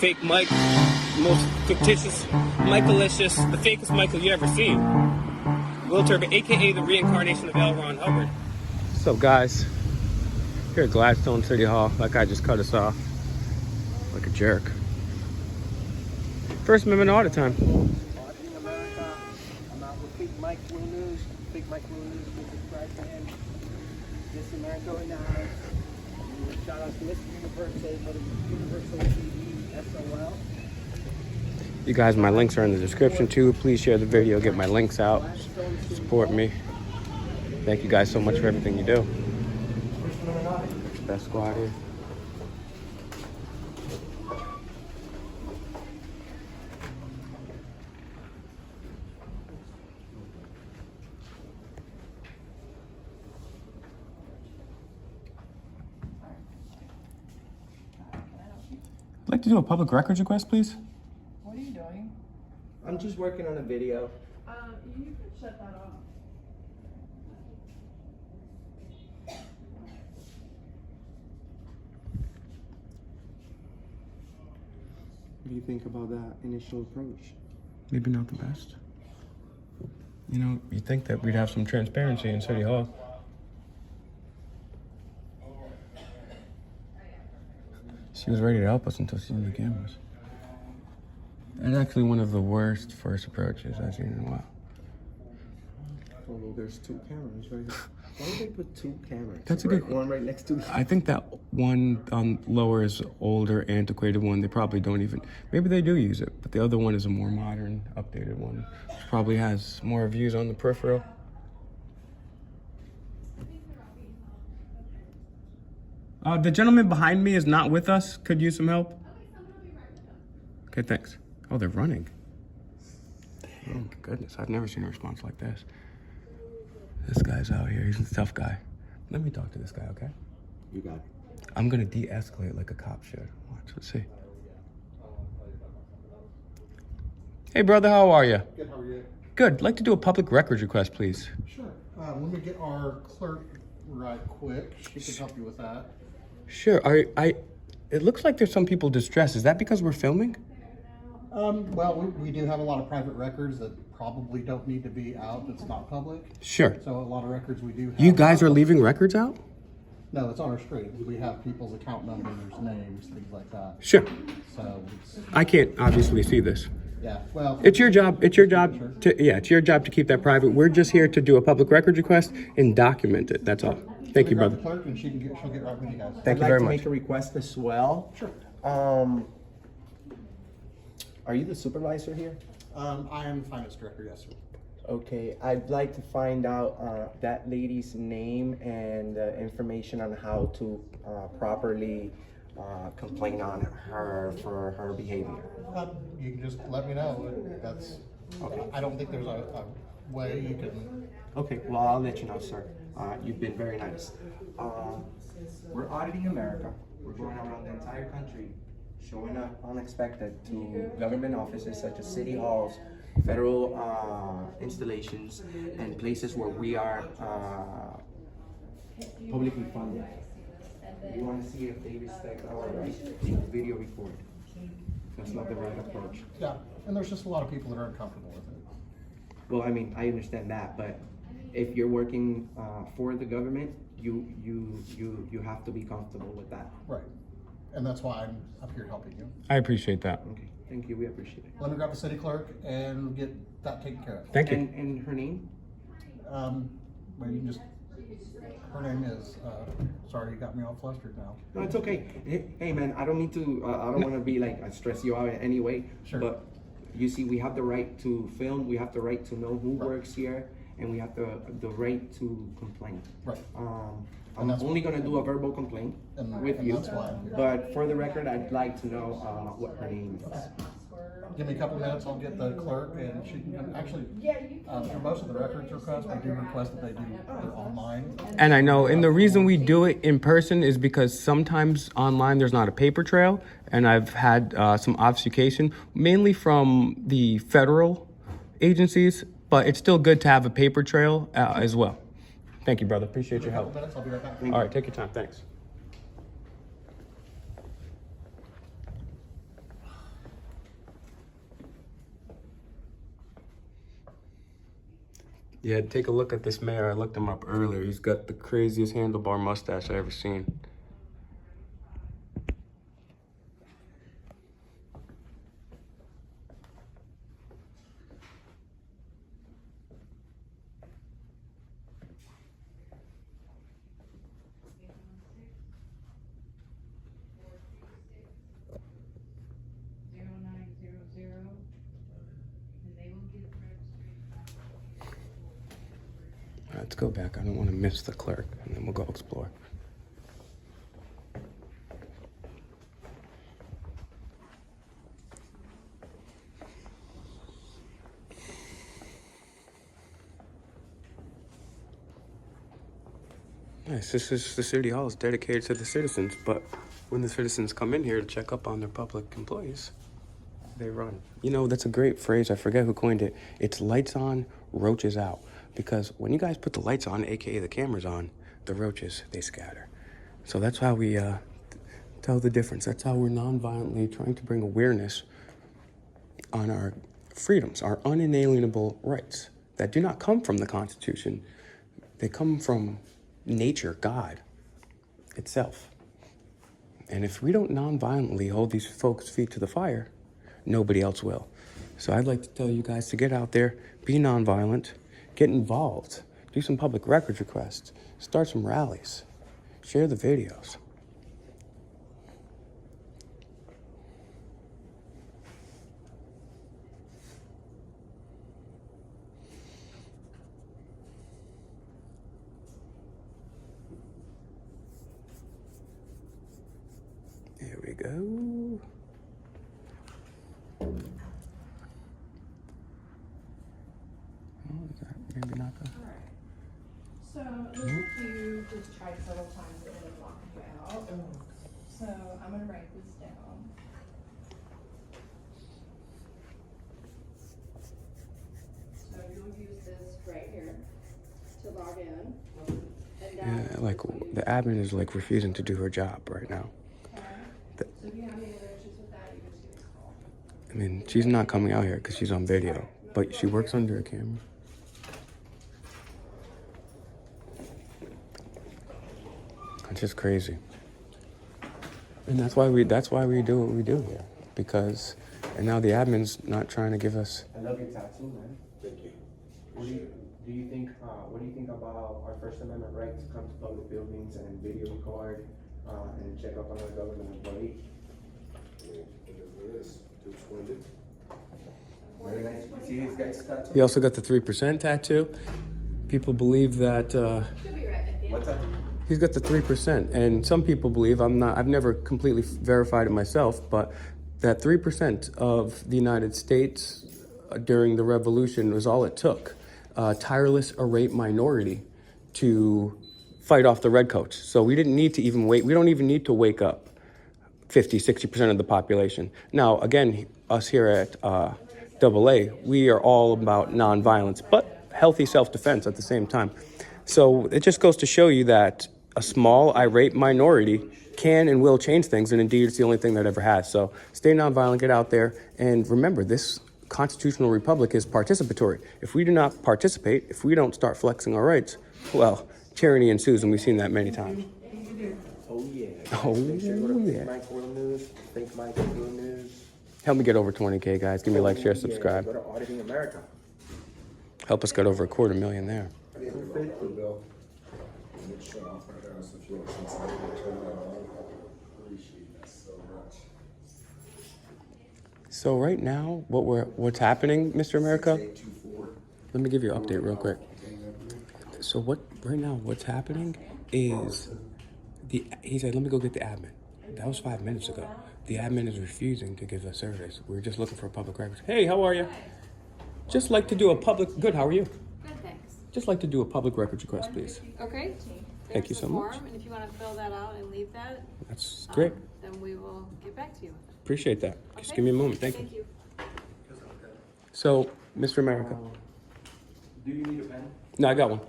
fake Mike, most fictitious, Michaelicious, the fakest Michael you ever seen. Will Turban, aka the reincarnation of L. Ron Hubbard. What's up, guys? Here at Gladstone City Hall. That guy just cut us off like a jerk. First Amendment audit time. Auditing America. I'm out with FakeMicRealNews. FakeMicRealNews. Please subscribe to him. This America in the house. Shout out to Miss Universal, but it's Universal TV, SOL. You guys, my links are in the description too. Please share the video, get my links out, support me. Thank you guys so much for everything you do. Best squad here. I'd like to do a public records request, please. What are you doing? I'm just working on a video. You can shut that off. What do you think about that initial approach? Maybe not the best. You know, you'd think that we'd have some transparency in City Hall. She was ready to help us until she seen the cameras. That's actually one of the worst first approaches I've seen in a while. Oh, there's two cameras right here. Why would they put two cameras? That's a good one right next to the I think that one on lower is older, antiquated one. They probably don't even, maybe they do use it, but the other one is a more modern, updated one, which probably has more views on the peripheral. The gentleman behind me is not with us. Could use some help? Okay, thanks. Oh, they're running. Oh my goodness, I've never seen a response like this. This guy's out here, he's a tough guy. Let me talk to this guy, okay? You got it. I'm gonna de-escalate like a cop should. Watch, let's see. Hey brother, how are you? Good, how are you? Good, I'd like to do a public records request, please. Sure. Let me get our clerk right quick. She can help you with that. Sure, it looks like there's some people distressed. Is that because we're filming? Well, we do have a lot of private records that probably don't need to be out. It's not public. Sure. So a lot of records we do have. You guys are leaving records out? No, it's on our screen. We have people's account numbers, names, things like that. Sure. So it's, I can't obviously see this. yeah, well. It's your job it's your job to keep that private. We're just here to do a public records request and document it, that's all. Thank you, grab brother. the clerk and she'll get right with you guys. Thank you I'd very like to much. make a request as well. Sure. Are you the supervisor here? I am the finance director, yes, sir. Okay, I'd like to find out that lady's name and information on how to properly complain on her for her behavior. You can just let me know. That's, okay. I don't think there's a way you can. Okay, well, I'll let you know, sir. You've been very nice. We're auditing America. We're going around the entire country, showing up unexpected to government offices such as city halls, federal installations, and places where we are publicly funded. We want to see if they respect our right to video record. That's not the right approach. Yeah, and there's just a lot of people that are uncomfortable with it. Well, I mean, I understand that, but if you're working for the government, you have to be comfortable with that. Right. And that's why I'm up here helping you. I appreciate that. Okay, thank you. We appreciate it. Let me grab the city clerk and get that taken care of. Thank you. And her name? Well, you can just, her name is, sorry, you got me all flustered now. No, it's okay. Hey, man, I don't mean to. I don't want to be like stress you out in any way. Sure. But you see, we have the right to film. We have the right to know who works here, and we have the right to complain. Right. I'm only gonna do a verbal complaint with you. That's why I'm here. But for the record, I'd like to know what her name is. Give me a couple minutes, I'll get the clerk and she can, actually, for most of the records requests, we do request that they do it online. And I know, and the reason we do it in person is because sometimes online there's not a paper trail, and I've had some obfuscation, mainly from the federal agencies, but it's still good to have a paper trail as well. Thank you, brother. Appreciate your help. Minutes, I'll be right back. All right, take your time. Thanks. Yeah, take a look at this mayor. I looked him up earlier. He's got the craziest handlebar mustache I ever seen. Let's go back. I don't want to miss the clerk, and then we'll go explore. Nice. This is the city hall is dedicated to the citizens, but when the citizens come in here to check up on their public employees, they run. You know, that's a great phrase. I forget who coined it. It's lights on, roaches out. Because when you guys put the lights on, aka the cameras on, the roaches, they scatter. So that's how we tell the difference. That's how we're non-violently trying to bring awareness on our freedoms, our unalienable rights that do not come from the Constitution. They come from nature, God itself. And if we don't non-violently hold these folks' feet to the fire, nobody else will. So I'd like to tell you guys to get out there, be non-violent, get involved, do some public records requests, start some rallies, share the videos. There we go. Oh, is that maybe not the... So, it looks like you just tried several times and it locked you out. So, I'm gonna write this down. So, you'll use this right here to log in. And Yeah, then like the admin is like refusing to do her job right now. so if you have any other issues with that, you just give us a call. I mean, she's not coming out here because she's on video, but she works under a camera. It's just crazy. And that's why we do what we do here. Because, and now the admin's not trying to give us... I love your tattoo, man. Thank you. What do you think about our First Amendment right to come to public buildings and video record and check up on our government employee? Very nice. See his guy's tattoo? He also got the 3% tattoo. People believe that What's that? he's got the 3%. And some people believe, I've never completely verified it myself, but that 3% of the United States during the revolution was all it took. Tireless irate minority to fight off the redcoats. So we didn't need to even wait. We don't even need to wake up 50, 60% of the population. Now, again, us here at AA, we are all about nonviolence, but healthy self-defense at the same time. So it just goes to show you that a small, irate minority can and will change things, and indeed it's the only thing that ever has. So stay nonviolent, get out there, and remember, this constitutional republic is participatory. If we do not participate, if we don't start flexing our rights, well, tyranny ensues, and we've seen that many times. Oh yeah. Oh, Make sure you go to yeah. FakeMicRealNews, FakeMicRealNews. Help me get over 20K, guys. Give me a like, share, subscribe. Go to Auditing America. Help us get over 250,000 there. Bill. And it's shut off right now, so if you want to turn that on, I appreciate that so much. So right now, what's happening, Mr. America? 824. Let me give you an update real quick. So what's happening is he said, let me go get the admin. That was 5 minutes ago. The admin is refusing to give us service. We're just looking for public records. Hey, how are you? Just like to do a public, good, how are you? Good, thanks. Just like to do a public records request, please. Okay. Thank you There's so the much. form, and if you want to fill that out and leave that, That's great. then we will get back to you. Appreciate that. Just Okay? give me a moment. Thank you. So, Mr. America. Do you need a pen? No, I got one.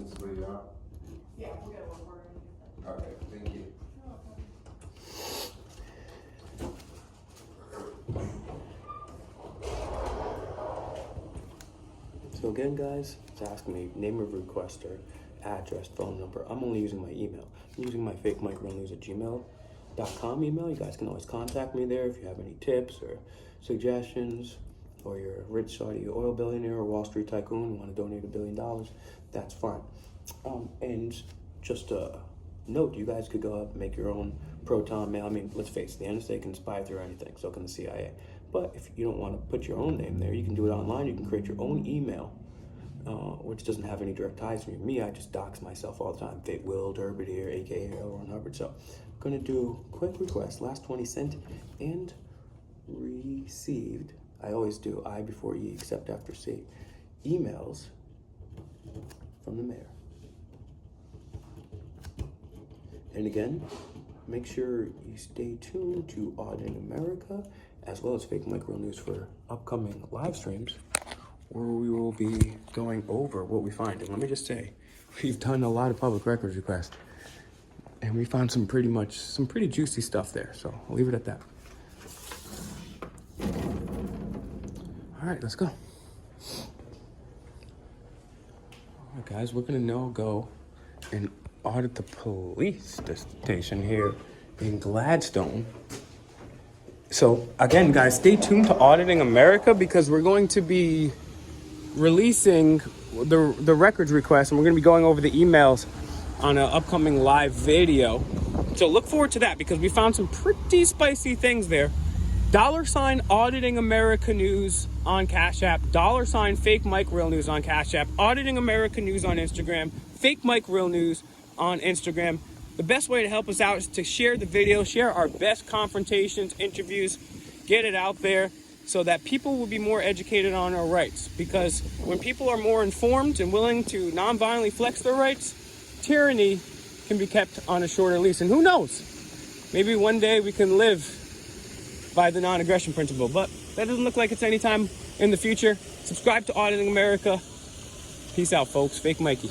license where you are? Yeah, we'll get one more. Okay, thank you. So again, guys, it's asking me name of requester, address, phone number. I'm only using my email. I'm using my FakeMicRealNews@gmail.com email. You guys can always contact me there if you have any tips or suggestions, or you're a rich Saudi oil billionaire or Wall Street tycoon who want to donate $1 billion. That's fine. And just a note, you guys could go up and make your own proton mail. I mean, let's face it, the NSA can spy through anything, so can the CIA. But if you don't want to put your own name there, you can do it online. You can create your own email, which doesn't have any direct ties to me. Me, I just dox myself all the time. Fake Will Derbydier, aka L. Ron Hubbard. So I'm gonna do quick request, last 20 cent, and received. I always do I before E, except after C. Emails from the mayor. And again, make sure you stay tuned to Audit America, as well as Fake Mike Real News for upcoming live streams, where we will be going over what we find. And let me just say, we've done a lot of public records requests, and we found some pretty juicy stuff there. So I'll leave it at that. All right, let's go. All right, guys, we're gonna now go and audit the police station here in Gladstone. So again, guys, stay tuned to Auditing America, because we're going to be releasing the records request, and we're going to be going over the emails on an upcoming live video. So look forward to that, because we found some pretty spicy things there. $ Auditing America News on CashApp, $ Fake Mike Real News on CashApp, Auditing America News on Instagram, Fake Mike Real News on Instagram. The best way to help us out is to share the video, share our best confrontations, interviews, get it out there so that people will be more educated on our rights. Because when people are more informed and willing to non-violently flex their rights, tyranny can be kept on a shorter leash. And who knows, maybe one day we can live by the non-aggression principle, but that doesn't look like it's anytime in the future. Subscribe to Auditing America. Peace out, folks. Fake Mikey.